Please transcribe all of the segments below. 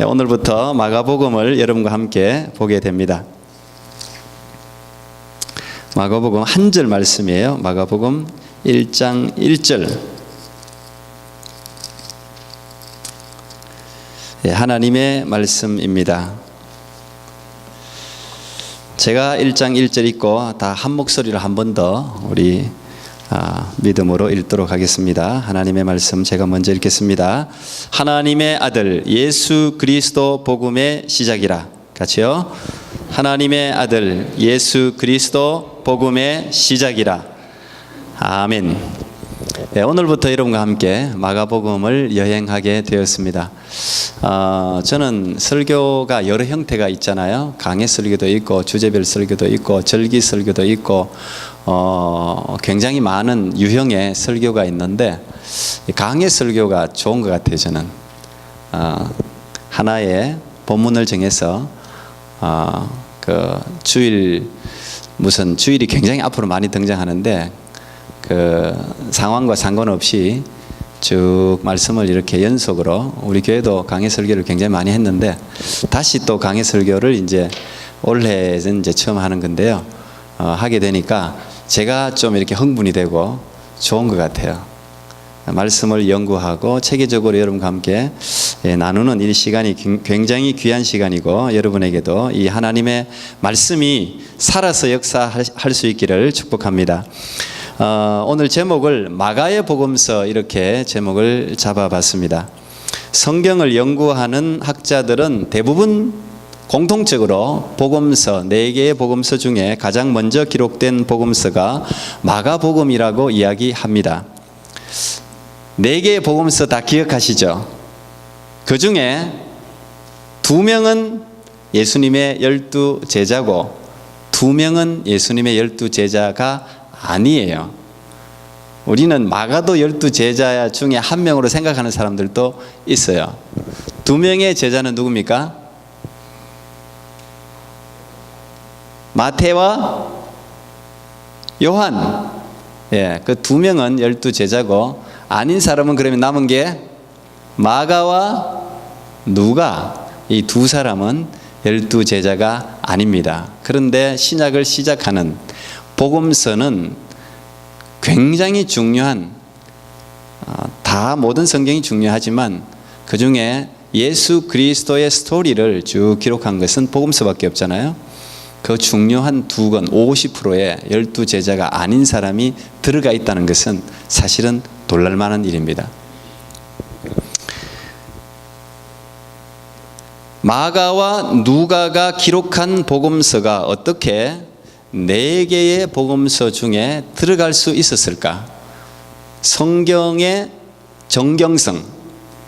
오늘부터 마가복음을 여러분과 함께 보게 됩니다. 마가복음 한 절 말씀이에요. 마가복음 1장 1절. 하나님의 말씀입니다. 제가 1장 1절 읽고 다 한 목소리로 한 번 더 우리 믿음으로 읽도록 하겠습니다. 하나님의 말씀 제가 먼저 읽겠습니다. 하나님의 아들 예수 그리스도 복음의 시작이라. 같이요. 하나님의 아들 예수 그리스도 복음의 시작이라. 아멘. 네, 오늘부터 여러분과 함께 마가복음을 여행하게 되었습니다. 저는 설교가 여러 형태가 있잖아요. 강해 설교도 있고 주제별 설교도 있고 절기 설교도 있고 굉장히 많은 유형의 설교가 있는데 강해 설교가 좋은 것 같아요. 저는 하나의 본문을 정해서 그 주일이 굉장히 앞으로 많이 등장하는데 그 상황과 상관없이 쭉 말씀을 이렇게 연속으로 우리 교회도 강해 설교를 굉장히 많이 했는데 다시 또 강해 설교를 이제 올해는 이제 처음 하는 건데요. 하게 되니까 제가 좀 이렇게 흥분이 되고 좋은 것 같아요. 말씀을 연구하고 체계적으로 여러분과 함께 나누는 이 시간이 굉장히 귀한 시간이고 여러분에게도 이 하나님의 말씀이 살아서 역사할 수 있기를 축복합니다. 오늘 제목을 마가의 복음서 이렇게 제목을 잡아봤습니다. 성경을 연구하는 학자들은 대부분 공통적으로 복음서 4개의 복음서 중에 가장 먼저 기록된 복음서가 마가복음이라고 이야기합니다. 4개의 복음서 다 기억하시죠? 그 중에 2명은 예수님의 12 제자고 2명은 예수님의 12 제자가 아니에요. 우리는 마가도 12 제자 중에 한 명으로 생각하는 사람들도 있어요. 2명의 제자는 누굽니까? 마태와 요한. 그 2명은 12 제자고 아닌 사람은 그러면 남은 게 마가와 누가. 이 2 사람은 12 제자가 아닙니다. 그런데 신약을 시작하는 복음서는 굉장히 중요한, 다 모든 성경이 중요하지만 그 중에 예수 그리스도의 스토리를 쭉 기록한 것은 복음서밖에 없잖아요. 그 중요한 2권 50%의 12 제자가 아닌 사람이 들어가 있다는 것은 사실은 놀랄만한 일입니다. 마가와 누가가 기록한 복음서가 어떻게 4개의 복음서 중에 들어갈 수 있었을까? 성경의 정경성,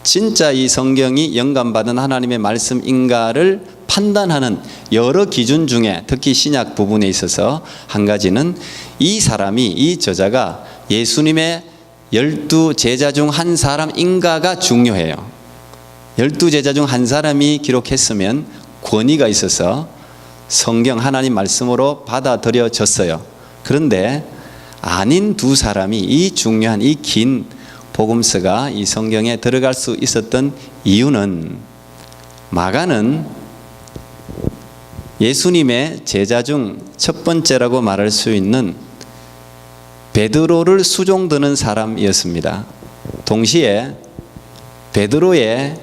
진짜 이 성경이 영감받은 하나님의 말씀인가를 판단하는 여러 기준 중에 특히 신약 부분에 있어서 한 가지는 이 사람이, 이 저자가 예수님의 12 제자 중 한 사람인가가 중요해요. 12 제자 중 한 사람이 기록했으면 권위가 있어서 성경 하나님 말씀으로 받아들여졌어요. 그런데 아닌 2 사람이 이 중요한 이 긴 복음서가 이 성경에 들어갈 수 있었던 이유는 마가는 예수님의 제자 중 첫 번째라고 말할 수 있는 베드로를 수종드는 사람이었습니다. 동시에 베드로의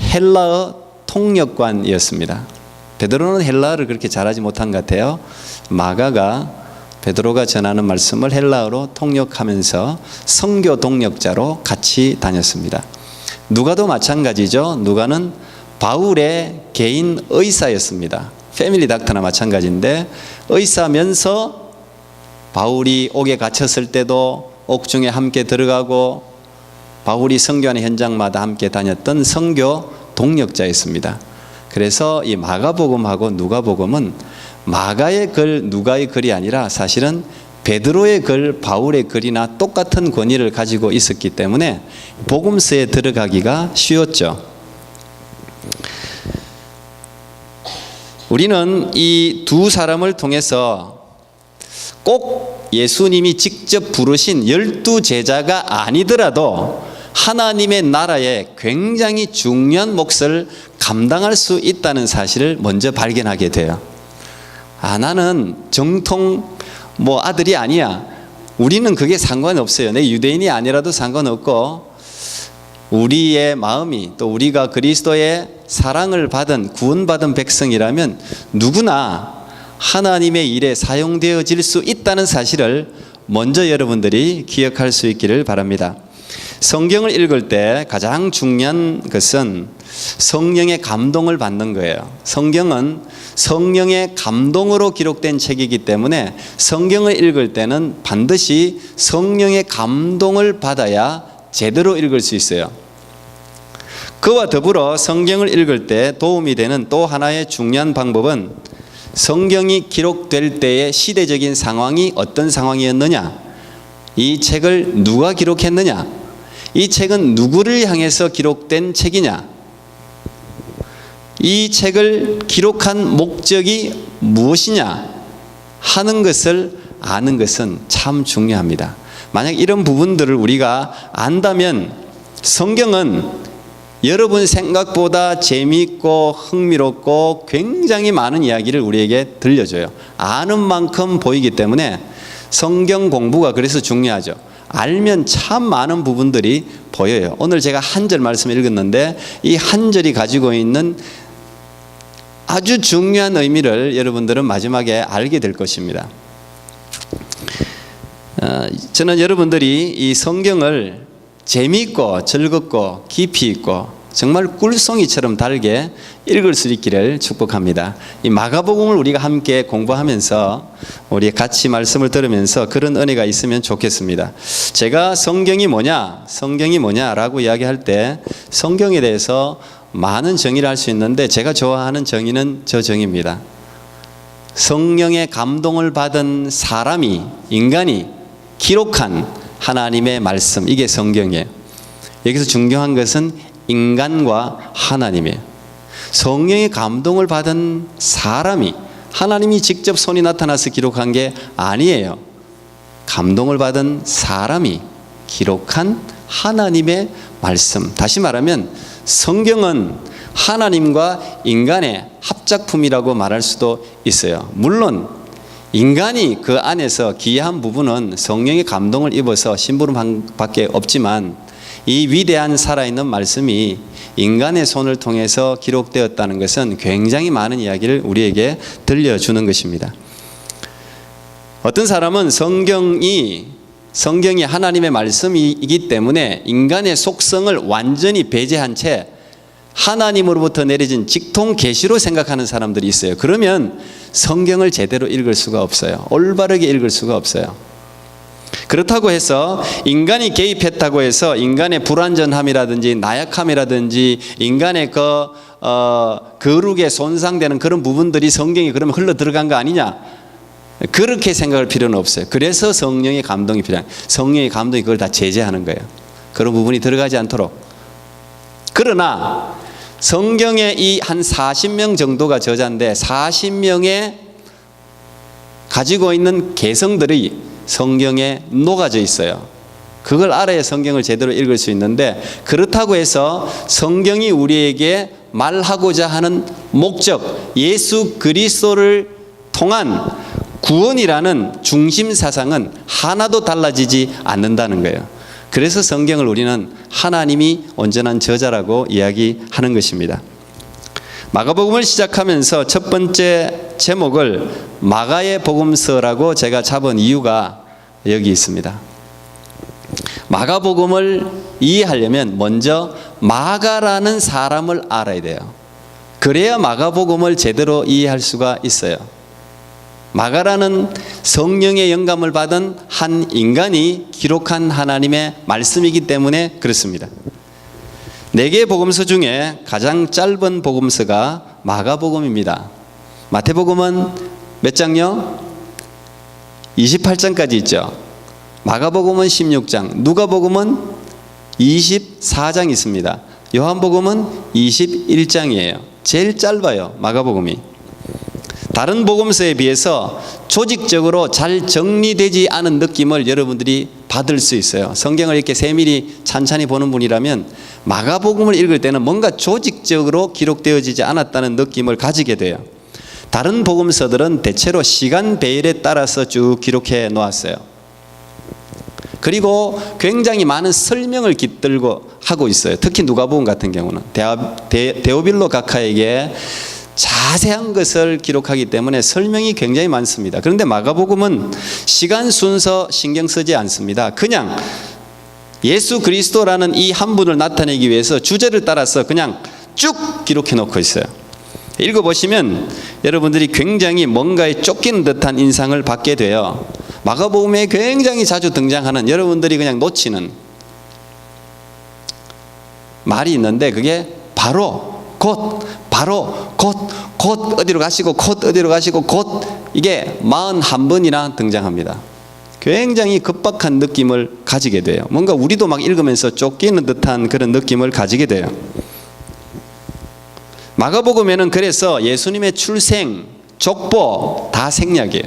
헬라어 통역관이었습니다. 베드로는 헬라어를 그렇게 잘하지 못한 것 같아요. 마가가 베드로가 전하는 말씀을 헬라어로 통역하면서 선교 동역자로 같이 다녔습니다. 누가도 마찬가지죠. 누가는 바울의 개인 의사였습니다. 패밀리 닥터나 마찬가지인데 의사면서 바울이 옥에 갇혔을 때도 옥중에 함께 들어가고 바울이 선교하는 현장마다 함께 다녔던 선교 동역자였습니다. 그래서 이 마가복음하고 누가복음은 마가의 글, 누가의 글이 아니라 사실은 베드로의 글, 바울의 글이나 똑같은 권위를 가지고 있었기 때문에 복음서에 들어가기가 쉬웠죠. 우리는 이 2 사람을 통해서 꼭 예수님이 직접 부르신 12 제자가 아니더라도 하나님의 나라에 굉장히 중요한 몫을 감당할 수 있다는 사실을 먼저 발견하게 돼요. 나는 정통 아들이 아니야. 우리는 그게 상관없어요. 내 유대인이 아니라도 상관없고, 우리의 마음이, 또 우리가 그리스도의 사랑을 받은 구원받은 백성이라면 누구나 하나님의 일에 사용되어질 수 있다는 사실을 먼저 여러분들이 기억할 수 있기를 바랍니다. 성경을 읽을 때 가장 중요한 것은 성령의 감동을 받는 거예요. 성경은 성령의 감동으로 기록된 책이기 때문에 성경을 읽을 때는 반드시 성령의 감동을 받아야 제대로 읽을 수 있어요. 그와 더불어 성경을 읽을 때 도움이 되는 또 하나의 중요한 방법은 성경이 기록될 때의 시대적인 상황이 어떤 상황이었느냐, 이 책을 누가 기록했느냐, 이 책은 누구를 향해서 기록된 책이냐, 이 책을 기록한 목적이 무엇이냐 하는 것을 아는 것은 참 중요합니다. 만약 이런 부분들을 우리가 안다면 성경은 여러분 생각보다 재미있고 흥미롭고 굉장히 많은 이야기를 우리에게 들려줘요. 아는 만큼 보이기 때문에 성경 공부가 그래서 중요하죠. 알면 참 많은 부분들이 보여요. 오늘 제가 한 절 말씀 읽었는데 이 한 절이 가지고 있는 아주 중요한 의미를 여러분들은 마지막에 알게 될 것입니다. 저는 여러분들이 이 성경을 재미있고 즐겁고 깊이 있고 정말 꿀송이처럼 달게 읽을 수 있기를 축복합니다. 이 마가복음을 우리가 함께 공부하면서 우리 같이 말씀을 들으면서 그런 은혜가 있으면 좋겠습니다. 제가 성경이 뭐냐라고 이야기할 때 성경에 대해서 많은 정의를 할 수 있는데 제가 좋아하는 정의는 저 정의입니다. 성령의 감동을 받은 사람이, 인간이 기록한 하나님의 말씀, 이게 성경이에요. 여기서 중요한 것은 인간과 하나님이에요. 성령의 감동을 받은 사람이, 하나님이 직접 손이 나타나서 기록한 게 아니에요. 감동을 받은 사람이 기록한 하나님의 말씀. 다시 말하면 성경은 하나님과 인간의 합작품이라고 말할 수도 있어요. 물론 인간이 그 안에서 기이한 부분은 성령의 감동을 입어서 심부름밖에 없지만 이 위대한 살아있는 말씀이 인간의 손을 통해서 기록되었다는 것은 굉장히 많은 이야기를 우리에게 들려주는 것입니다. 어떤 사람은 성경이 하나님의 말씀이기 때문에 인간의 속성을 완전히 배제한 채 하나님으로부터 내려진 직통 계시로 생각하는 사람들이 있어요. 그러면 성경을 제대로 읽을 수가 없어요. 올바르게 읽을 수가 없어요. 그렇다고 해서 인간이 개입했다고 해서 인간의 불완전함이라든지 나약함이라든지 인간의 거룩에 손상되는 그런 부분들이 성경에 그러면 흘러 들어간 거 아니냐, 그렇게 생각할 필요는 없어요. 그래서 성령의 감동이 필요해요. 성령의 감동이 그걸 다 제재하는 거예요. 그런 부분이 들어가지 않도록. 그러나 성경에 이 한 40명 정도가 저자인데 40명의 가지고 있는 개성들이 성경에 녹아져 있어요. 그걸 알아야 성경을 제대로 읽을 수 있는데, 그렇다고 해서 성경이 우리에게 말하고자 하는 목적, 예수 그리스도를 통한 구원이라는 중심 사상은 하나도 달라지지 않는다는 거예요. 그래서 성경을 우리는 하나님이 온전한 저자라고 이야기하는 것입니다. 마가복음을 시작하면서 첫 번째 제목을 마가의 복음서라고 제가 잡은 이유가 여기 있습니다. 마가복음을 이해하려면 먼저 마가라는 사람을 알아야 돼요. 그래야 마가복음을 제대로 이해할 수가 있어요. 마가라는 성령의 영감을 받은 한 인간이 기록한 하나님의 말씀이기 때문에 그렇습니다. 4개의 복음서 중에 가장 짧은 복음서가 마가복음입니다. 마태복음은 몇 장요? 28장까지 있죠. 마가복음은 16장, 누가복음은 24장 있습니다. 요한복음은 21장이에요. 제일 짧아요, 마가복음이. 다른 복음서에 비해서 조직적으로 잘 정리되지 않은 느낌을 여러분들이 받을 수 있어요. 성경을 이렇게 세밀히 찬찬히 보는 분이라면 마가복음을 읽을 때는 뭔가 조직적으로 기록되어지지 않았다는 느낌을 가지게 돼요. 다른 복음서들은 대체로 시간 배열에 따라서 쭉 기록해 놓았어요. 그리고 굉장히 많은 설명을 깃들고 하고 있어요. 특히 누가복음 같은 경우는 데오빌로 각하에게 자세한 것을 기록하기 때문에 설명이 굉장히 많습니다. 그런데 마가복음은 시간 순서 신경 쓰지 않습니다. 그냥 예수 그리스도라는 이 한 분을 나타내기 위해서 주제를 따라서 그냥 쭉 기록해 놓고 있어요. 읽어보시면 여러분들이 굉장히 뭔가에 쫓기는 듯한 인상을 받게 돼요. 마가복음에 굉장히 자주 등장하는, 여러분들이 그냥 놓치는 말이 있는데, 그게 바로 곧 어디로 가시고 곧 어디로 가시고 곧, 이게 41번이나 등장합니다. 굉장히 급박한 느낌을 가지게 돼요. 뭔가 우리도 막 읽으면서 쫓기는 듯한 그런 느낌을 가지게 돼요. 마가복음에는 그래서 예수님의 출생, 족보 다 생략이에요.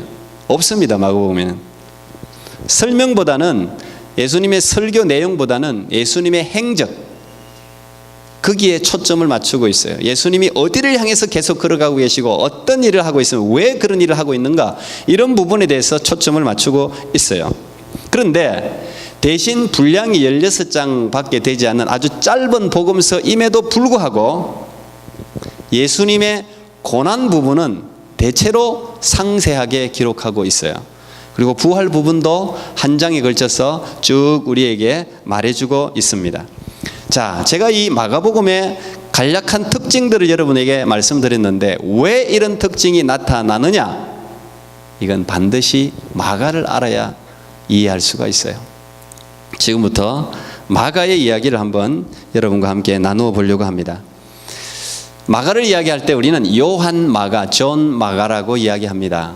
없습니다. 마가복음에는 설명보다는, 예수님의 설교 내용보다는 예수님의 행적, 거기에 초점을 맞추고 있어요. 예수님이 어디를 향해서 계속 걸어가고 계시고 어떤 일을 하고 있으면 왜 그런 일을 하고 있는가, 이런 부분에 대해서 초점을 맞추고 있어요. 그런데 대신 분량이 16장밖에 되지 않는 아주 짧은 복음서임에도 불구하고 예수님의 고난 부분은 대체로 상세하게 기록하고 있어요. 그리고 부활 부분도 한 장에 걸쳐서 쭉 우리에게 말해주고 있습니다. 자, 제가 이 마가복음의 간략한 특징들을 여러분에게 말씀드렸는데, 왜 이런 특징이 나타나느냐? 이건 반드시 마가를 알아야 이해할 수가 있어요. 지금부터 마가의 이야기를 한번 여러분과 함께 나누어 보려고 합니다. 마가를 이야기할 때 우리는 요한 마가, 존 마가라고 이야기합니다.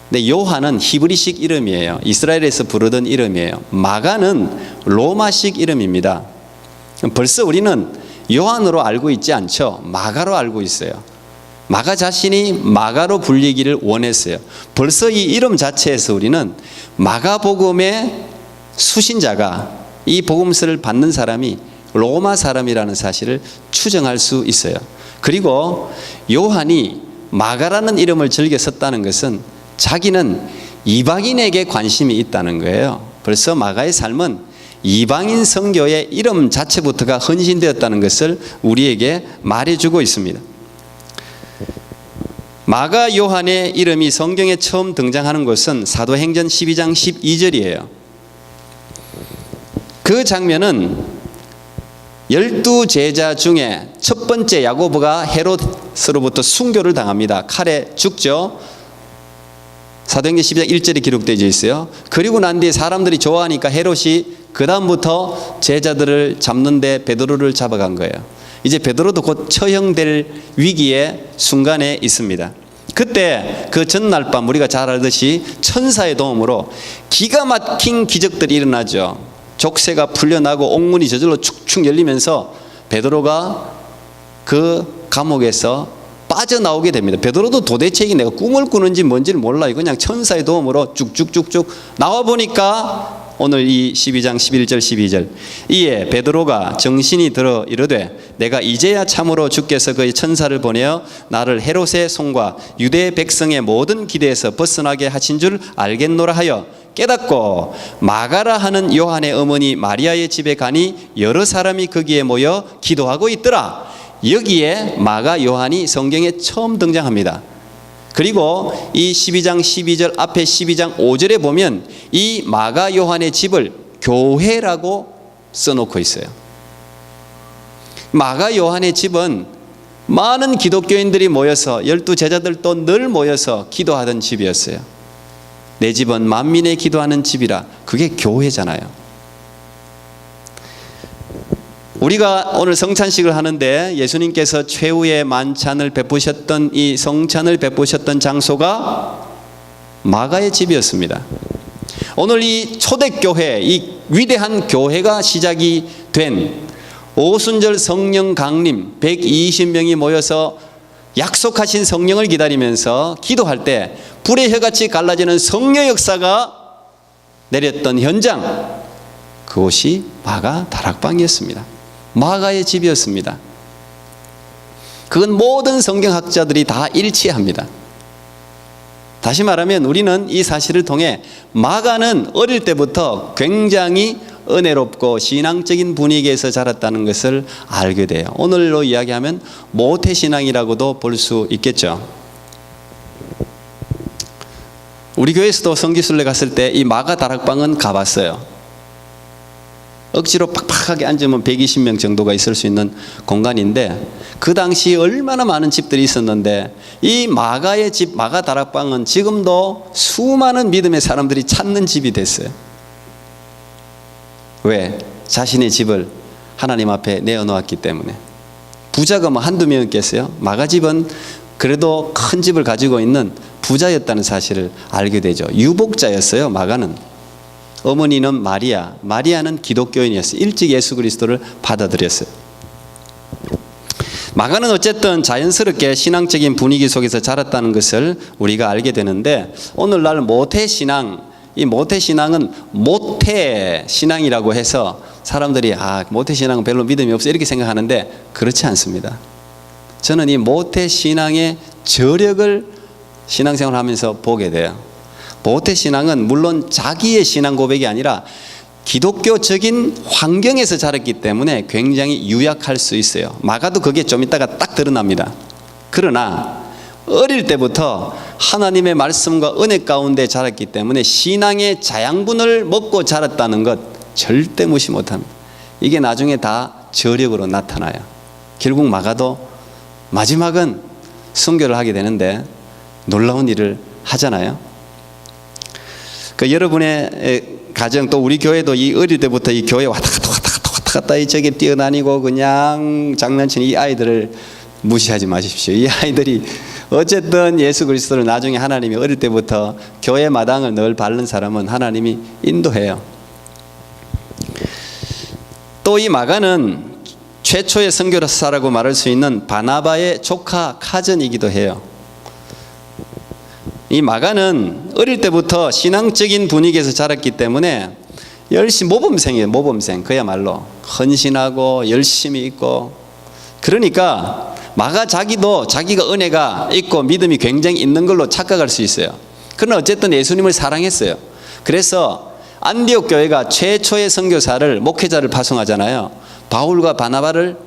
근데 요한은 히브리식 이름이에요. 이스라엘에서 부르던 이름이에요. 마가는 로마식 이름입니다. 벌써 우리는 요한으로 알고 있지 않죠. 마가로 알고 있어요. 마가 자신이 마가로 불리기를 원했어요. 벌써 이 이름 자체에서 우리는 마가복음의 수신자가, 이 복음서를 받는 사람이 로마 사람이라는 사실을 추정할 수 있어요. 그리고 요한이 마가라는 이름을 즐겨 썼다는 것은 자기는 이방인에게 관심이 있다는 거예요. 벌써 마가의 삶은 이방인 선교의 이름 자체부터가 헌신되었다는 것을 우리에게 말해주고 있습니다. 마가 요한의 이름이 성경에 처음 등장하는 것은 사도행전 12장 12절이에요. 그 장면은 12제자 중에 첫 번째 야고보가 헤롯으로부터 순교를 당합니다. 칼에 죽죠. 사도행전 12장 1절에 기록되어 있어요. 그리고 난 뒤에 사람들이 좋아하니까 헤롯이 그 다음부터 제자들을 잡는데 베드로를 잡아간 거예요. 이제 베드로도 곧 처형될 위기의 순간에 있습니다. 그때 그 전날 밤 우리가 잘 알듯이 천사의 도움으로 기가 막힌 기적들이 일어나죠. 족쇄가 풀려나고 옥문이 저절로 축축 열리면서 베드로가 그 감옥에서 빠져나오게 됩니다. 베드로도 도대체 이게 내가 꿈을 꾸는지 뭔지를 몰라요. 그냥 천사의 도움으로 쭉쭉쭉쭉 나와보니까 오늘 이 12장 11절 12절, 이에 베드로가 정신이 들어 이르되 내가 이제야 참으로 주께서 그의 천사를 보내어 나를 헤롯의 손과 유대 백성의 모든 기대에서 벗어나게 하신 줄 알겠노라 하여 깨닫고 마가라 하는 요한의 어머니 마리아의 집에 가니 여러 사람이 거기에 모여 기도하고 있더라. 여기에 마가 요한이 성경에 처음 등장합니다. 그리고 이 12장 12절 앞에 12장 5절에 보면 이 마가 요한의 집을 교회라고 써놓고 있어요. 마가 요한의 집은 많은 기독교인들이 모여서 12제자들도 늘 모여서 기도하던 집이었어요. 내 집은 만민의 기도하는 집이라. 그게 교회잖아요. 우리가 오늘 성찬식을 하는데 예수님께서 최후의 만찬을 베푸셨던 이 성찬을 베푸셨던 장소가 마가의 집이었습니다. 오늘 이 초대교회, 이 위대한 교회가 시작이 된 오순절 성령 강림 120명이 모여서 약속하신 성령을 기다리면서 기도할 때 불의 혀같이 갈라지는 성령 역사가 내렸던 현장, 그곳이 마가 다락방이었습니다. 마가의 집이었습니다. 그건 모든 성경학자들이 다 일치합니다. 다시 말하면 우리는 이 사실을 통해 마가는 어릴 때부터 굉장히 은혜롭고 신앙적인 분위기에서 자랐다는 것을 알게 돼요. 오늘로 이야기하면 모태신앙이라고도 볼 수 있겠죠. 우리 교회에서도 성기순례 갔을 때 이 마가 다락방은 가봤어요. 억지로 팍팍하게 앉으면 120명 정도가 있을 수 있는 공간인데 그 당시 얼마나 많은 집들이 있었는데 이 마가의 집, 마가 다락방은 지금도 수많은 믿음의 사람들이 찾는 집이 됐어요. 왜? 자신의 집을 하나님 앞에 내어놓았기 때문에. 부자가 뭐 한두 명이겠어요? 마가 집은 그래도 큰 집을 가지고 있는 부자였다는 사실을 알게 되죠. 유복자였어요, 마가는. 어머니는 마리아, 마리아는 기독교인이었어요. 일찍 예수 그리스도를 받아들였어요. 마가는 어쨌든 자연스럽게 신앙적인 분위기 속에서 자랐다는 것을 우리가 알게 되는데 오늘날 모태신앙, 이 모태신앙은 모태신앙이라고 해서 사람들이 모태신앙은 별로 믿음이 없어 이렇게 생각하는데 그렇지 않습니다. 저는 이 모태신앙의 저력을 신앙생활을 하면서 보게 돼요. 모태신앙은 물론 자기의 신앙 고백이 아니라 기독교적인 환경에서 자랐기 때문에 굉장히 유약할 수 있어요. 마가도 그게 좀 이따가 딱 드러납니다. 그러나 어릴 때부터 하나님의 말씀과 은혜 가운데 자랐기 때문에 신앙의 자양분을 먹고 자랐다는 것 절대 무시 못합니다. 이게 나중에 다 저력으로 나타나요. 결국 마가도 마지막은 순교를 하게 되는데 놀라운 일을 하잖아요. 여러분의 가정 또 우리 교회도 이 어릴 때부터 이 교회 왔다 갔다 이 저게 뛰어다니고 그냥 장난치는 이 아이들을 무시하지 마십시오. 이 아이들이 어쨌든 예수 그리스도를 나중에 하나님이 어릴 때부터 교회 마당을 늘 밟는 사람은 하나님이 인도해요. 또 이 마가는 최초의 선교사라고 말할 수 있는 바나바의 조카 카전이기도 해요. 이 마가는 어릴 때부터 신앙적인 분위기에서 자랐기 때문에 열심히 모범생이에요. 모범생. 그야말로 헌신하고 열심히 있고. 그러니까 마가 자기도 자기가 은혜가 있고 믿음이 굉장히 있는 걸로 착각할 수 있어요. 그러나 어쨌든 예수님을 사랑했어요. 그래서 안디옥 교회가 최초의 선교사를 목회자를 파송하잖아요. 바울과 바나바를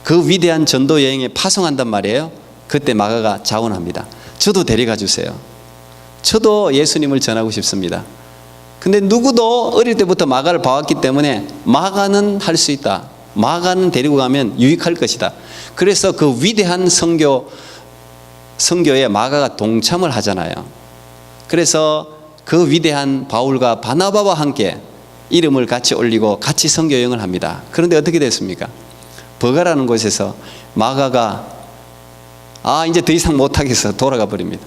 그 위대한 전도 여행에 파송한단 말이에요. 그때 마가가 자원합니다. 저도 데려가 주세요. 저도 예수님을 전하고 싶습니다. 근데 누구도 어릴 때부터 마가를 봐왔기 때문에 마가는 할 수 있다. 마가는 데리고 가면 유익할 것이다. 그래서 그 위대한 선교에 마가가 동참을 하잖아요. 그래서 그 위대한 바울과 바나바와 함께 이름을 같이 올리고 같이 선교 여행을 합니다. 그런데 어떻게 됐습니까? 버가라는 곳에서 마가가 이제 더 이상 못하겠어 돌아가 버립니다.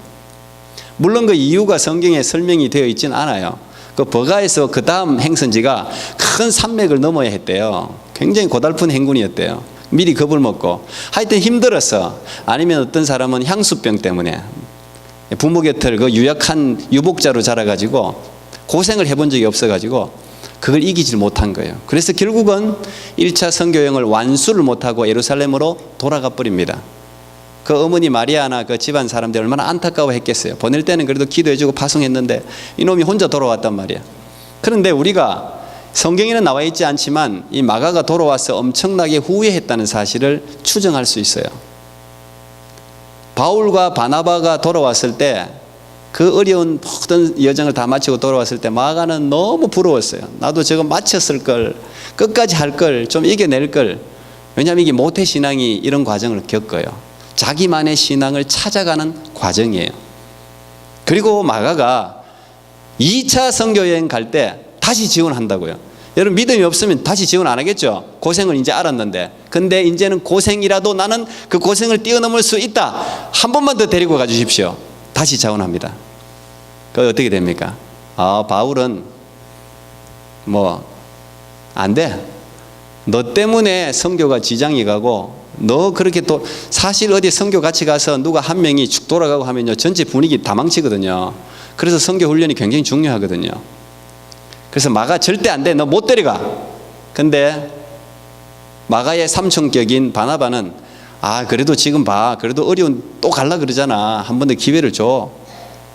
물론 그 이유가 성경에 설명이 되어 있지는 않아요. 그 버가에서 그 다음 행선지가 큰 산맥을 넘어야 했대요. 굉장히 고달픈 행군이었대요. 미리 겁을 먹고 하여튼 힘들었어. 아니면 어떤 사람은 향수병 때문에 부모 곁을 그 유약한 유복자로 자라가지고 고생을 해본 적이 없어가지고 그걸 이기질 못한 거예요. 그래서 결국은 1차 선교여행을 완수를 못하고 예루살렘으로 돌아가 버립니다. 그 어머니 마리아나 그 집안 사람들이 얼마나 안타까워했겠어요. 보낼 때는 그래도 기도해주고 파송했는데 이놈이 혼자 돌아왔단 말이야. 그런데 우리가 성경에는 나와 있지 않지만 이 마가가 돌아와서 엄청나게 후회했다는 사실을 추정할 수 있어요. 바울과 바나바가 돌아왔을 때 그 어려운 모든 여정을 다 마치고 돌아왔을 때 마가는 너무 부러웠어요. 나도 저거 마쳤을 걸, 끝까지 할 걸, 좀 이겨낼 걸. 왜냐하면 이게 모태신앙이 이런 과정을 겪어요. 자기만의 신앙을 찾아가는 과정이에요. 그리고 마가가 2차 선교여행 갈 때 다시 지원한다고요. 여러분 믿음이 없으면 다시 지원 안 하겠죠. 고생을 이제 알았는데. 근데 이제는 고생이라도 나는 그 고생을 뛰어넘을 수 있다. 한 번만 더 데리고 가 주십시오. 다시 자원합니다. 그 어떻게 됩니까? 바울은 안 돼. 너 때문에 선교가 지장이 가고 너 그렇게 또 사실 어디 선교 같이 가서 누가 한 명이 축 돌아가고 하면요 전체 분위기 다 망치거든요. 그래서 선교 훈련이 굉장히 중요하거든요. 그래서 마가 절대 안 돼. 너 못 데려가. 근데 마가의 삼촌격인 바나바는 그래도 지금 봐. 그래도 어려운 또 갈라 그러잖아. 한 번 더 기회를 줘.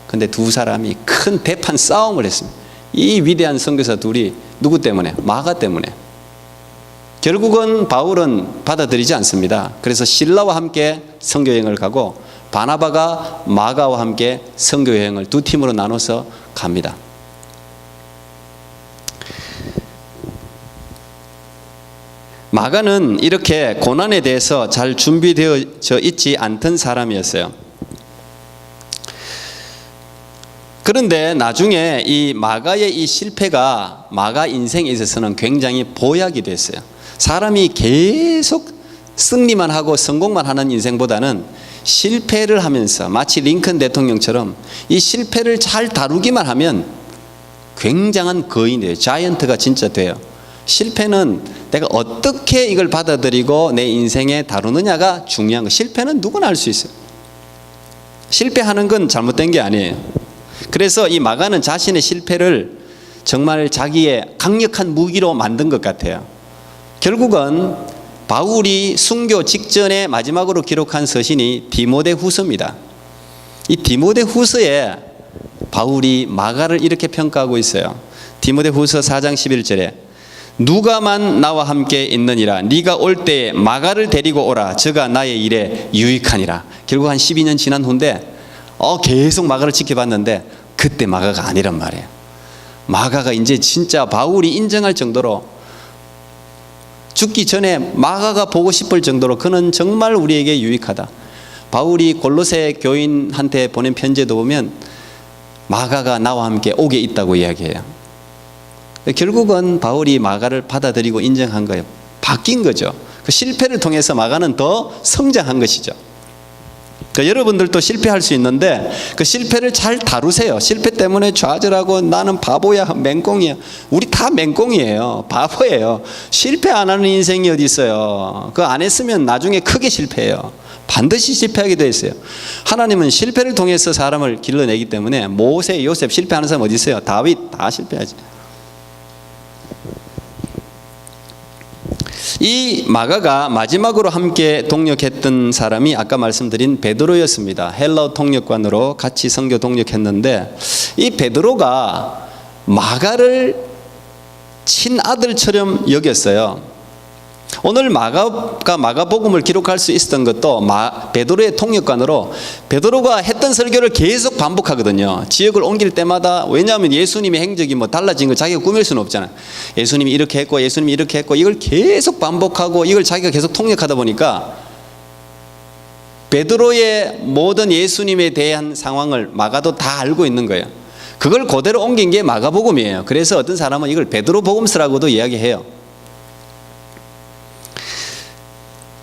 근데 두 사람이 큰 대판 싸움을 했습니다. 이 위대한 선교사 둘이 누구 때문에? 마가 때문에. 결국은 바울은 받아들이지 않습니다. 그래서 실라와 함께 선교여행을 가고 바나바가 마가와 함께 선교여행을 두 팀으로 나눠서 갑니다. 마가는 이렇게 고난에 대해서 잘 준비되어져 있지 않던 사람이었어요. 그런데 나중에 이 마가의 이 실패가 마가 인생에 있어서는 굉장히 보약이 됐어요. 사람이 계속 승리만 하고 성공만 하는 인생보다는 실패를 하면서 마치 링컨 대통령처럼 이 실패를 잘 다루기만 하면 굉장한 거인이 돼요. 자이언트가 진짜 돼요. 실패는 내가 어떻게 이걸 받아들이고 내 인생에 다루느냐가 중요한 거. 실패는 누구나 할 수 있어요. 실패하는 건 잘못된 게 아니에요. 그래서 이 마가는 자신의 실패를 정말 자기의 강력한 무기로 만든 것 같아요. 결국은 바울이 순교 직전에 마지막으로 기록한 서신이 디모데후서입니다. 이 디모데후서에 바울이 마가를 이렇게 평가하고 있어요. 디모데후서 4장 11절에 누가만 나와 함께 있느니라. 네가 올 때에 마가를 데리고 오라. 저가 나의 일에 유익하니라. 결국 한 12년 지난 후인데 계속 마가를 지켜봤는데 그때 마가가 아니란 말이에요. 마가가 이제 진짜 바울이 인정할 정도로 죽기 전에 마가가 보고 싶을 정도로 그는 정말 우리에게 유익하다. 바울이 골로새 교인한테 보낸 편지에도 보면 마가가 나와 함께 오게 있다고 이야기해요. 결국은 바울이 마가를 받아들이고 인정한 거예요. 바뀐 거죠. 그 실패를 통해서 마가는 더 성장한 것이죠. 그러니까 여러분들도 실패할 수 있는데 그 실패를 잘 다루세요. 실패 때문에 좌절하고 나는 바보야, 맹꽁이야. 우리 다 맹꽁이에요. 바보예요. 실패 안 하는 인생이 어디 있어요. 그거 안 했으면 나중에 크게 실패해요. 반드시 실패하게 돼 있어요. 하나님은 실패를 통해서 사람을 길러내기 때문에 모세, 요셉 실패하는 사람 어디 있어요? 다윗 다 실패하지. 이 마가가 마지막으로 함께 동역했던 사람이 아까 말씀드린 베드로였습니다. 헬라어 통역관으로 같이 선교 동역했는데 이 베드로가 마가를 친아들처럼 여겼어요. 오늘 마가가 마가복음을 기록할 수 있었던 것도 베드로의 통역관으로 베드로가 했던 설교를 계속 반복하거든요. 지역을 옮길 때마다. 왜냐하면 예수님의 행적이 달라진 걸 자기가 꾸밀 수는 없잖아요. 예수님이 이렇게 했고 예수님이 이렇게 했고 이걸 계속 반복하고 이걸 자기가 계속 통역하다 보니까 베드로의 모든 예수님에 대한 상황을 마가도 다 알고 있는 거예요. 그걸 그대로 옮긴 게 마가복음이에요. 그래서 어떤 사람은 이걸 베드로 복음서라고도 이야기해요.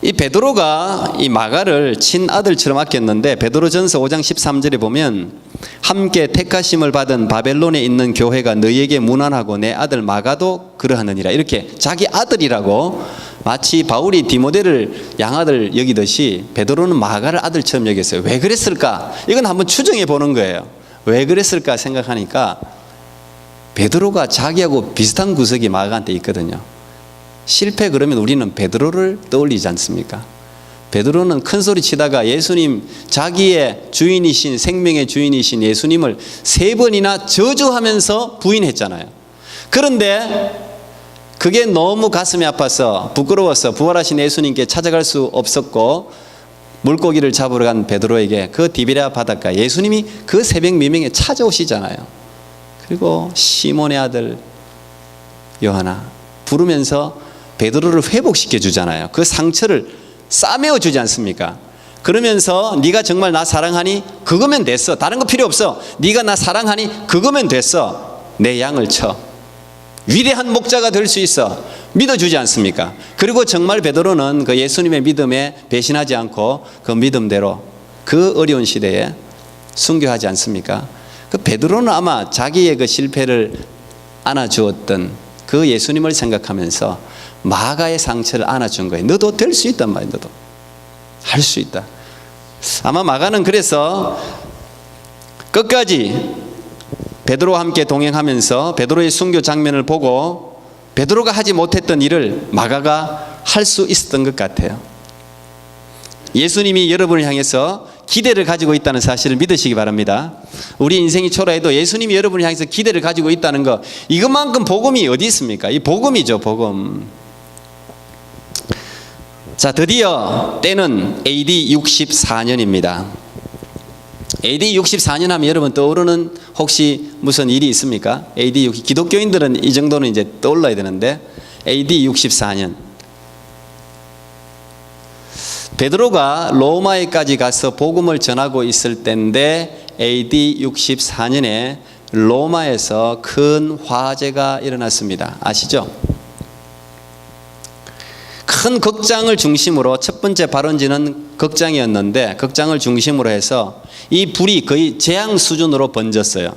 이 베드로가 이 마가를 친아들처럼 아꼈는데 베드로전서 5장 13절에 보면 함께 택하심을 받은 바벨론에 있는 교회가 너희에게 무난하고 내 아들 마가도 그러하느니라. 이렇게 자기 아들이라고 마치 바울이 디모데를 양아들 여기듯이 베드로는 마가를 아들처럼 여겼어요. 왜 그랬을까? 이건 한번 추정해 보는 거예요. 왜 그랬을까 생각하니까 베드로가 자기하고 비슷한 구석이 마가한테 있거든요. 실패 그러면 우리는 베드로를 떠올리지 않습니까? 베드로는 큰 소리 치다가 예수님, 자기의 주인이신, 생명의 주인이신 예수님을 3번이나 저주하면서 부인했잖아요. 그런데 그게 너무 가슴이 아파서 부끄러워서 부활하신 예수님께 찾아갈 수 없었고 물고기를 잡으러 간 베드로에게 그 디베랴 바닷가 예수님이 그 새벽 미명에 찾아오시잖아요. 그리고 시몬의 아들 요한아 부르면서 베드로를 회복시켜 주잖아요. 그 상처를 싸매어 주지 않습니까? 그러면서 네가 정말 나 사랑하니 그거면 됐어. 다른 거 필요 없어. 네가 나 사랑하니 그거면 됐어. 내 양을 쳐. 위대한 목자가 될 수 있어. 믿어주지 않습니까? 그리고 정말 베드로는 그 예수님의 믿음에 배신하지 않고 그 믿음대로 그 어려운 시대에 순교하지 않습니까? 그 베드로는 아마 자기의 그 실패를 안아주었던 그 예수님을 생각하면서 마가의 상처를 안아준 거예요. 너도 될 수 있단 말이야. 너도 할 수 있다. 아마 마가는 그래서 끝까지 베드로와 함께 동행하면서 베드로의 순교 장면을 보고 베드로가 하지 못했던 일을 마가가 할 수 있었던 것 같아요. 예수님이 여러분을 향해서 기대를 가지고 있다는 사실을 믿으시기 바랍니다. 우리 인생이 초라해도 예수님이 여러분을 향해서 기대를 가지고 있다는 거, 이것만큼 복음이 어디 있습니까? 이 복음이죠, 복음. 자, 드디어 때는 AD 64년입니다. AD 64년 하면 여러분 떠오르는 혹시 무슨 일이 있습니까? AD 60, 기독교인들은 이 정도는 이제 떠올라야 되는데, AD 64년. 베드로가 로마에까지 가서 복음을 전하고 있을 때인데 AD 64년에 로마에서 큰 화재가 일어났습니다. 아시죠? 큰 극장을 중심으로, 첫 번째 발원지는 극장이었는데 극장을 중심으로 해서 이 불이 거의 재앙 수준으로 번졌어요.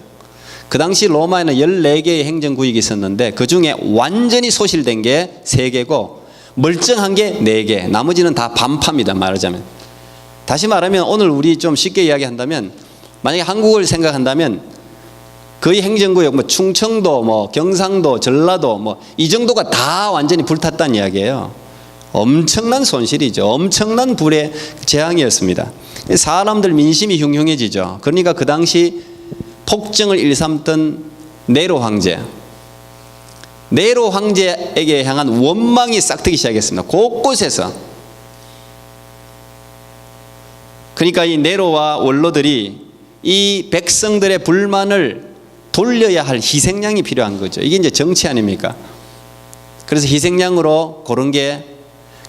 그 당시 로마에는 14개의 행정구역이 있었는데 그 중에 완전히 소실된 게 3개고 멀쩡한 게 4개, 나머지는 다 반파입니다, 말하자면. 다시 말하면 오늘 우리 좀 쉽게 이야기한다면, 만약에 한국을 생각한다면 거의 행정구역, 뭐 충청도, 뭐 경상도, 전라도, 뭐 이 정도가 다 완전히 불탔다는 이야기예요. 엄청난 손실이죠. 엄청난 불의 재앙이었습니다. 사람들 민심이 흉흉해지죠. 그러니까 그 당시 폭정을 일삼던 네로 황제, 네로 황제에게 향한 원망이 싹트기 시작했습니다. 곳곳에서. 그러니까 이 네로와 원로들이 이 백성들의 불만을 돌려야 할 희생양이 필요한 거죠. 이게 이제 정치 아닙니까? 그래서 희생양으로 고른 게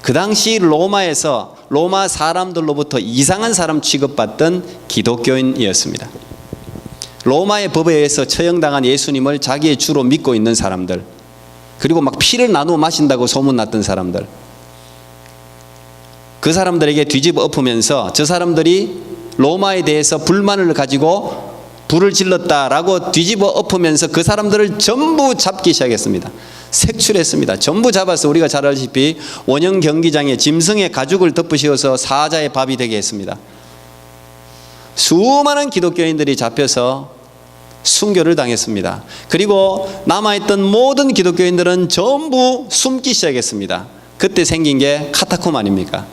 그 당시 로마에서 로마 사람들로부터 이상한 사람 취급받던 기독교인이었습니다. 로마의 법에 의해서 처형당한 예수님을 자기의 주로 믿고 있는 사람들, 그리고 막 피를 나누어 마신다고 소문났던 사람들, 그 사람들에게 뒤집어 엎으면서 저 사람들이 로마에 대해서 불만을 가지고 불을 질렀다라고 뒤집어 엎으면서 그 사람들을 전부 잡기 시작했습니다. 색출했습니다. 전부 잡아서 우리가 잘 알다시피 원형 경기장에 짐승의 가죽을 덮으시어서 사자의 밥이 되게 했습니다. 수많은 기독교인들이 잡혀서 순교를 당했습니다. 그리고 남아있던 모든 기독교인들은 전부 숨기 시작했습니다. 그때 생긴 게 카타콤 아닙니까?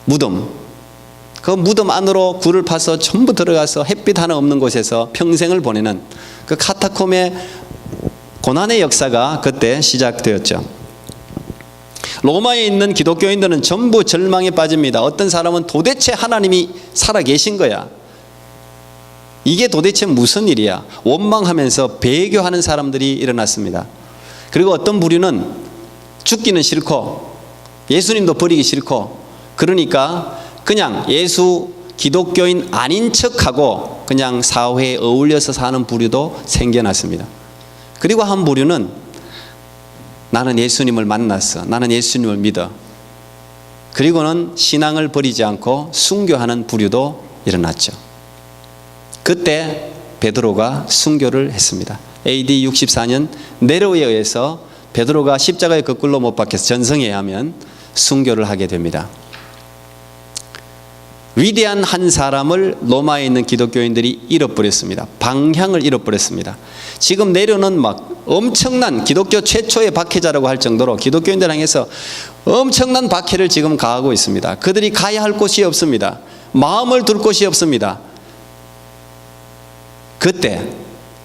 무덤. 그 무덤 안으로 굴을 파서 전부 들어가서 햇빛 하나 없는 곳에서 평생을 보내는 그 카타콤의 고난의 역사가 그때 시작되었죠. 로마에 있는 기독교인들은 전부 절망에 빠집니다. 어떤 사람은 도대체 하나님이 살아계신 거야, 이게 도대체 무슨 일이야, 원망하면서 배교하는 사람들이 일어났습니다. 그리고 어떤 부류는 죽기는 싫고 예수님도 버리기 싫고, 그러니까 그냥 예수 기독교인 아닌 척하고 그냥 사회에 어울려서 사는 부류도 생겨났습니다. 그리고 한 부류는 나는 예수님을 만났어, 나는 예수님을 믿어, 그리고는 신앙을 버리지 않고 순교하는 부류도 일어났죠. 그때 베드로가 순교를 했습니다. AD 64년 네로에 의해서 베드로가 십자가에 거꾸로 못 박혀서 전성에 의하면 순교를 하게 됩니다. 위대한 한 사람을 로마에 있는 기독교인들이 잃어버렸습니다. 방향을 잃어버렸습니다. 지금 네로는 막 엄청난 기독교 최초의 박해자라고 할 정도로 기독교인들 향해서 엄청난 박해를 지금 가하고 있습니다. 그들이 가야 할 곳이 없습니다. 마음을 둘 곳이 없습니다. 그때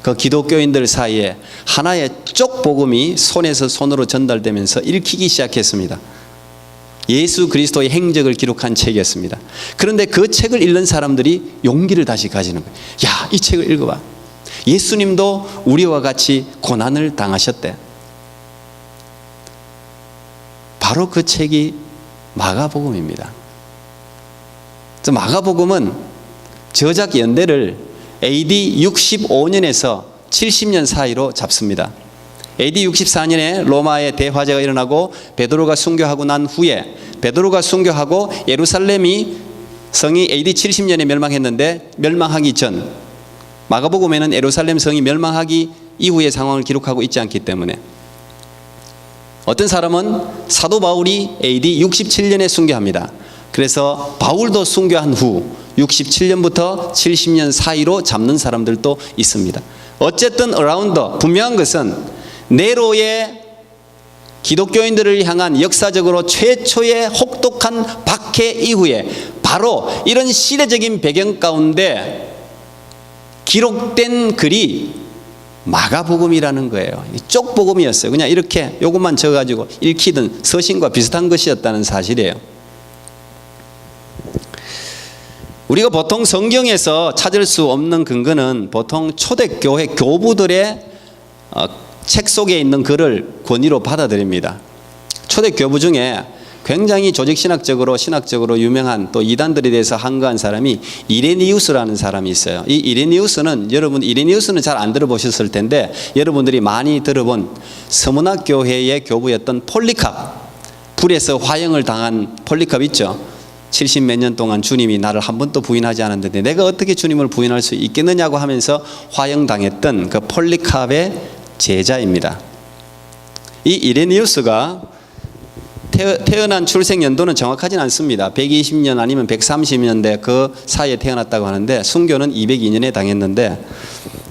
그 기독교인들 사이에 하나의 쪽복음이 손에서 손으로 전달되면서 읽히기 시작했습니다. 예수 그리스도의 행적을 기록한 책이었습니다. 그런데 그 책을 읽는 사람들이 용기를 다시 가지는 거예요. 야, 이 책을 읽어봐. 예수님도 우리와 같이 고난을 당하셨대. 바로 그 책이 마가복음입니다. 마가복음은 저작 연대를 AD 65년에서 70년 사이로 잡습니다. AD 64년에 로마의 대화재가 일어나고 베드로가 순교하고 난 후에, 베드로가 순교하고 예루살렘이 성이 AD 70년에 멸망했는데 멸망하기 전, 마가복음에는 예루살렘 성이 멸망하기 이후의 상황을 기록하고 있지 않기 때문에, 어떤 사람은 사도 바울이 AD 67년에 순교합니다. 그래서 바울도 순교한 후 67년부터 70년 사이로 잡는 사람들도 있습니다. 어쨌든 어라운더 분명한 것은 네로의 기독교인들을 향한 역사적으로 최초의 혹독한 박해 이후에 바로 이런 시대적인 배경 가운데 기록된 글이 마가복음이라는 거예요. 쪽복음이었어요. 그냥 이렇게 요것만 적어가지고 읽히던 서신과 비슷한 것이었다는 사실이에요. 우리가 보통 성경에서 찾을 수 없는 근거는 보통 초대교회 교부들의 책 속에 있는 글을 권위로 받아들입니다. 초대교부 중에 굉장히 조직신학적으로 신학적으로 유명한 또 이단들에 대해서 항거한 사람이 이레니우스라는 사람이 있어요. 이 이레니우스는 이레니우스는 잘 안 들어보셨을 텐데 여러분들이 많이 들어본 서문학 교회의 교부였던 폴리캅, 불에서 화형을 당한 폴리캅 있죠. 70 몇 년 동안 주님이 나를 한 번도 부인하지 않았는데 내가 어떻게 주님을 부인할 수 있겠느냐고 하면서 화형당했던 그 폴리캅의 제자입니다. 이 이레니우스가 태어난 출생 연도는 정확하진 않습니다. 120년 아니면 130년대 그 사이에 태어났다고 하는데 순교는 202년에 당했는데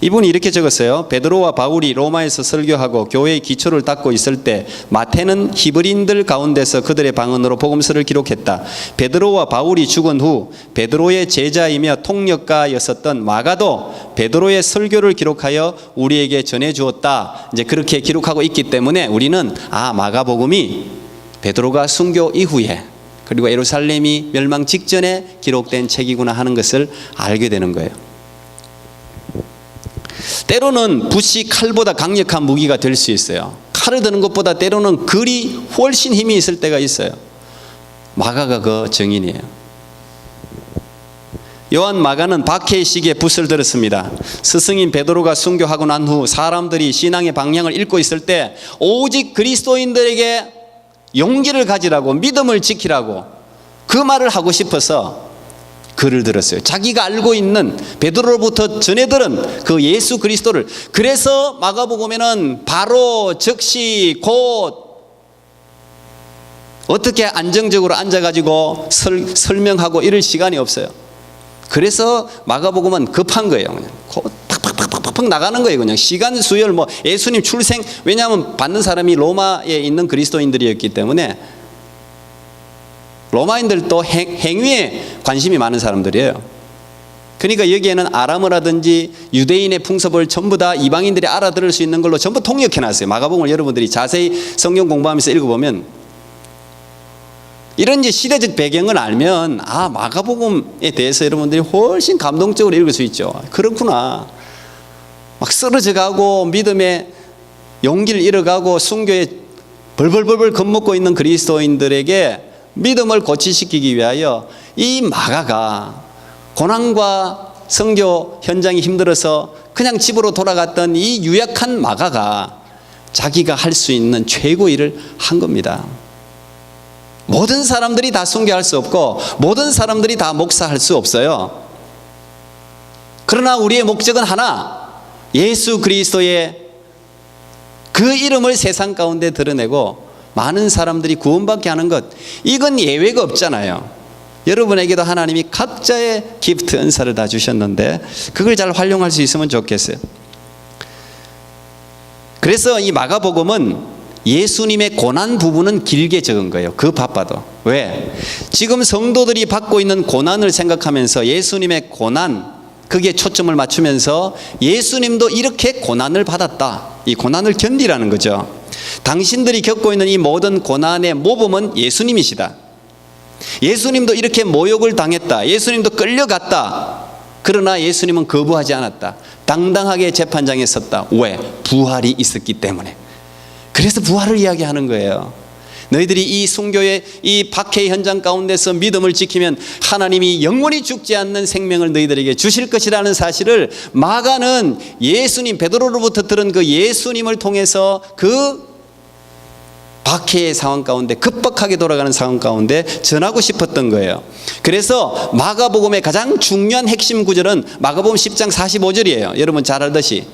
이분이 이렇게 적었어요. 베드로와 바울이 로마에서 설교하고 교회의 기초를 닦고 있을 때 마태는 히브리인들 가운데서 그들의 방언으로 복음서를 기록했다. 베드로와 바울이 죽은 후 베드로의 제자이며 통역가였었던 마가도 베드로의 설교를 기록하여 우리에게 전해주었다. 이제 그렇게 기록하고 있기 때문에 우리는 마가복음이 베드로가 순교 이후에 그리고 예루살렘이 멸망 직전에 기록된 책이구나 하는 것을 알게 되는 거예요. 때로는 붓이 칼보다 강력한 무기가 될 수 있어요. 칼을 드는 것보다 때로는 글이 훨씬 힘이 있을 때가 있어요. 마가가 그 증인이에요. 요한 마가는 박해의 시기에 붓을 들었습니다. 스승인 베드로가 순교하고 난 후 사람들이 신앙의 방향을 잃고 있을 때 오직 그리스도인들에게 용기를 가지라고 믿음을 지키라고 그 말을 하고 싶어서 글을 들었어요. 자기가 알고 있는 베드로로부터 전해 들은 그 예수 그리스도를. 그래서 마가복음에는 바로 즉시 곧 어떻게 안정적으로 앉아가지고 설명하고 이럴 시간이 없어요. 그래서 마가복음은 급한 거예요. 그냥 곧 팍팍 나가는 거예요. 그냥 시간 수열 예수님 출생, 왜냐하면 받는 사람이 로마에 있는 그리스도인들이었기 때문에 로마인들도 행위에 관심이 많은 사람들이에요. 그러니까 여기에는 아람어라든지 유대인의 풍습을 전부 다 이방인들이 알아들을 수 있는 걸로 전부 통역해놨어요. 마가복음을 여러분들이 자세히 성경 공부하면서 읽어보면 이런 이제 시대적 배경을 알면 마가복음에 대해서 여러분들이 훨씬 감동적으로 읽을 수 있죠. 그렇구나. 막 쓰러져가고 믿음의 용기를 잃어가고 순교에 벌벌벌벌 겁먹고 있는 그리스도인들에게 믿음을 고취시키기 위하여 이 마가가 고난과 선교 현장이 힘들어서 그냥 집으로 돌아갔던 이 유약한 마가가 자기가 할 수 있는 최고 일을 한 겁니다. 모든 사람들이 다 순교할 수 없고 모든 사람들이 다 목사할 수 없어요. 그러나 우리의 목적은 하나, 예수 그리스도의 그 이름을 세상 가운데 드러내고 많은 사람들이 구원받게 하는 것, 이건 예외가 없잖아요. 여러분에게도 하나님이 각자의 기프트 은사를 다 주셨는데 그걸 잘 활용할 수 있으면 좋겠어요. 그래서 이 마가복음은 예수님의 고난 부분은 길게 적은 거예요. 그 바빠도. 왜? 지금 성도들이 받고 있는 고난을 생각하면서 예수님의 고난, 그게 초점을 맞추면서 예수님도 이렇게 고난을 받았다. 이 고난을 견디라는 거죠. 당신들이 겪고 있는 이 모든 고난의 모범은 예수님이시다. 예수님도 이렇게 모욕을 당했다. 예수님도 끌려갔다. 그러나 예수님은 거부하지 않았다. 당당하게 재판장에 섰다. 왜? 부활이 있었기 때문에. 그래서 부활을 이야기하는 거예요. 너희들이 이 순교의 이 박해 현장 가운데서 믿음을 지키면 하나님이 영원히 죽지 않는 생명을 너희들에게 주실 것이라는 사실을 마가는 예수님, 베드로로부터 들은 그 예수님을 통해서 그 박해의 상황 가운데, 급박하게 돌아가는 상황 가운데 전하고 싶었던 거예요. 그래서 마가복음의 가장 중요한 핵심 구절은 마가복음 10장 45절이에요. 여러분 잘 알듯이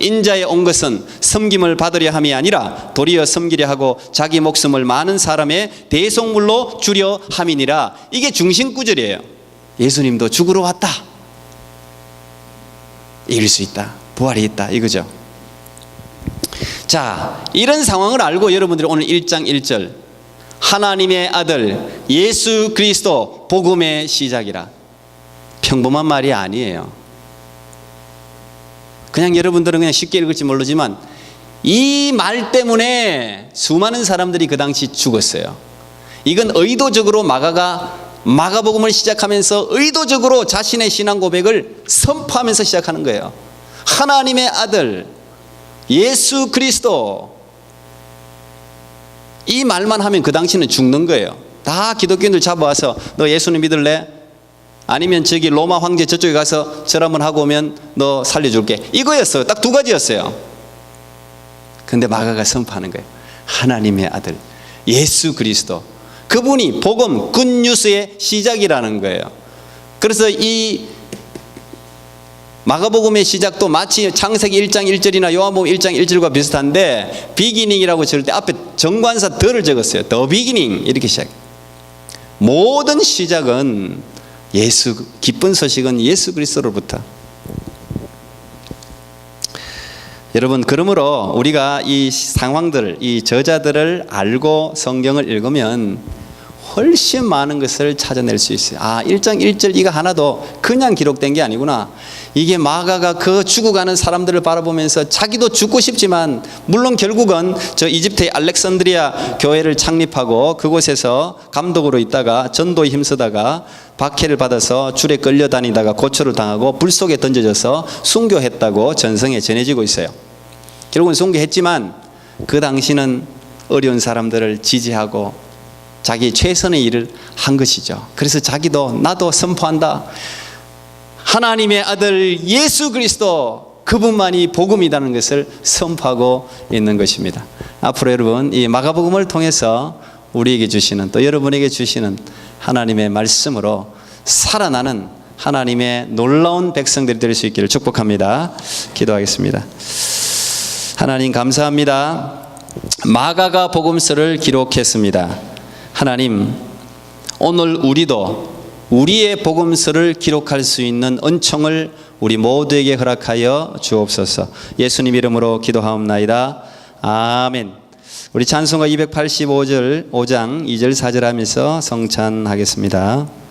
인자에 온 것은 섬김을 받으려 함이 아니라 도리어 섬기려 하고 자기 목숨을 많은 사람의 대속물로 주려 함이니라. 이게 중심구절이에요. 예수님도 죽으러 왔다. 이길 수 있다. 부활이 있다. 이거죠. 자, 이런 상황을 알고 여러분들이 오늘 1장 1절 하나님의 아들 예수 그리스도 복음의 시작이라. 평범한 말이 아니에요. 그냥 여러분들은 그냥 쉽게 읽을지 모르지만 이 말 때문에 수많은 사람들이 그 당시 죽었어요. 이건 의도적으로 마가복음을 시작하면서 의도적으로 자신의 신앙 고백을 선포하면서 시작하는 거예요. 하나님의 아들 예수 그리스도, 이 말만 하면 그 당시는 죽는 거예요. 다 기독교인들 잡아와서 너 예수님 믿을래? 아니면 저기 로마 황제 저쪽에 가서 절 한번 하고 오면 너 살려줄게. 이거였어요. 딱 두 가지였어요. 근데 마가가 선포하는 거예요. 하나님의 아들 예수 그리스도, 그분이 복음 굿뉴스의 시작이라는 거예요. 그래서 이 마가복음의 시작도 마치 창세기 1장 1절이나 요한복음 1장 1절과 비슷한데 비기닝이라고 적을 때 앞에 정관사 더를 적었어요. 더 비기닝 이렇게 시작해요. 모든 시작은 기쁜 소식은 예수 그리스도로부터. 여러분, 그러므로 우리가 이 상황들, 이 저자들을 알고 성경을 읽으면 훨씬 많은 것을 찾아낼 수 있어요. 1장 1절 이거 하나도 그냥 기록된 게 아니구나. 이게 마가가 그 죽어가는 사람들을 바라보면서 자기도 죽고 싶지만, 물론 결국은 저 이집트의 알렉산드리아 교회를 창립하고 그곳에서 감독으로 있다가 전도에 힘쓰다가 박해를 받아서 줄에 끌려다니다가 고초를 당하고 불 속에 던져져서 순교했다고 전성에 전해지고 있어요. 결국은 순교했지만 그 당시는 어려운 사람들을 지지하고 자기 최선의 일을 한 것이죠. 그래서 자기도 나도 선포한다. 하나님의 아들 예수 그리스도, 그분만이 복음이라는 것을 선포하고 있는 것입니다. 앞으로 여러분 이 마가복음을 통해서 우리에게 주시는, 또 여러분에게 주시는 하나님의 말씀으로 살아나는 하나님의 놀라운 백성들이 될 수 있기를 축복합니다. 기도하겠습니다. 하나님 감사합니다. 마가가 복음서를 기록했습니다. 하나님, 오늘 우리도 우리의 복음서를 기록할 수 있는 은총을 우리 모두에게 허락하여 주옵소서. 예수님 이름으로 기도하옵나이다. 아멘. 우리 찬송가 285절 5장 2절 4절 하면서 성찬하겠습니다.